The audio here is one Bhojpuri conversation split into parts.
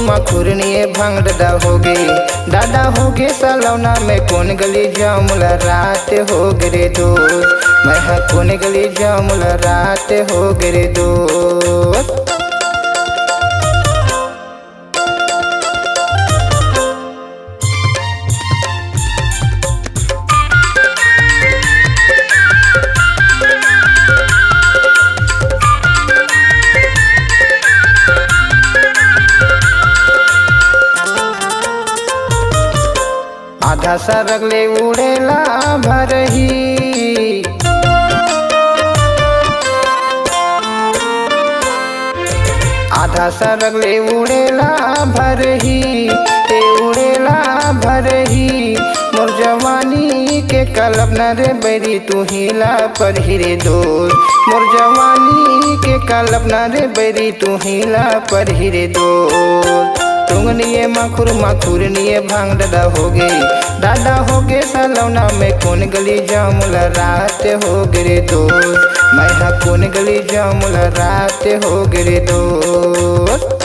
मखुरनिए भंग दादा होगे सलौना में कौन गली जामुला रात हो गिरे दोस्त मैं हाँ कौन गली जामुला रात हो गिरे दोस्त। आधा सरगले उड़ेला भरही आधा सरगले उड़ेला भरही ते उड़ेला भरही मोर जवानी के कल्पना रे बैरी तू हिला पर हिरे दोस्त मोर जवानी के कल्पना रे बैरी तू हिला पर हिरे दोस्त। तुंगनिए मखुरनिए भांग दादा होगे सलौना में कौन गली जामुला रात हो गिरे दोस्त मैं हाँ कौन गली जामुला रात हो गिरे दोस्त।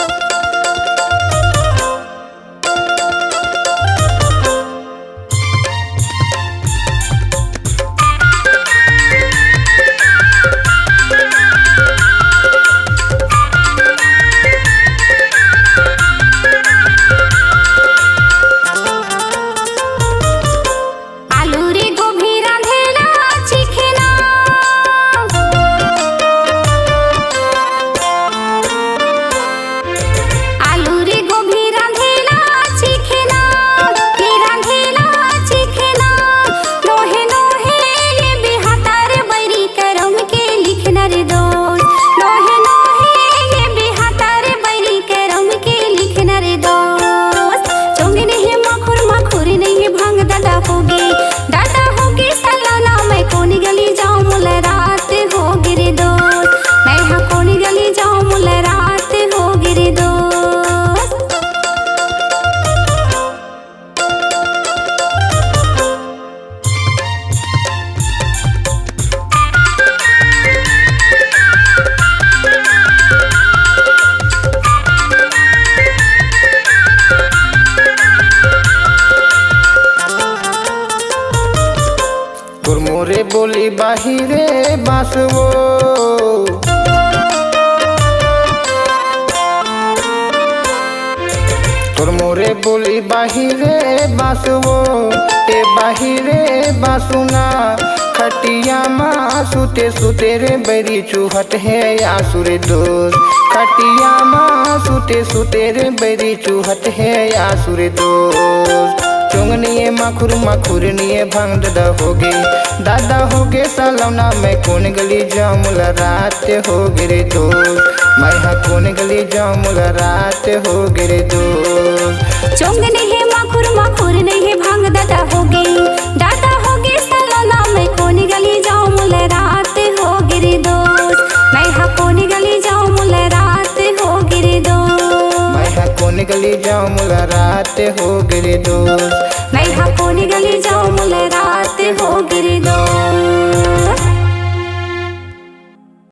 मोरे बोली बाहिरे बासवो तोर मोरे बोली बाहिरे बासवो ए बाहिरे बासुना खटिया माँ सुते सुते रे बैरी चूहट है आसुरे दोस्त खटिया माँ सुते सुते रे बैरी चूहट है आसुरे दोस्त। चुंगनिए मखुरनिए भंग दादा होगे सलौना में कौन गली जामुला रात हो गिरे दोस्त मैं हाँ कौन गली जामुला रात हो गिरे दोस्त। चुंगनिए मखुरनिए भंग दादा होगे सलौना में कौन गली जामुला रात हो गिरे दोस्त मैं हाँ कौन गली जामुला रात हो गिरे दोस्त मैं हाँ कौन गली जामुला रात हो गिरे दोस्त मैं हाँ कौन गली जामुला रात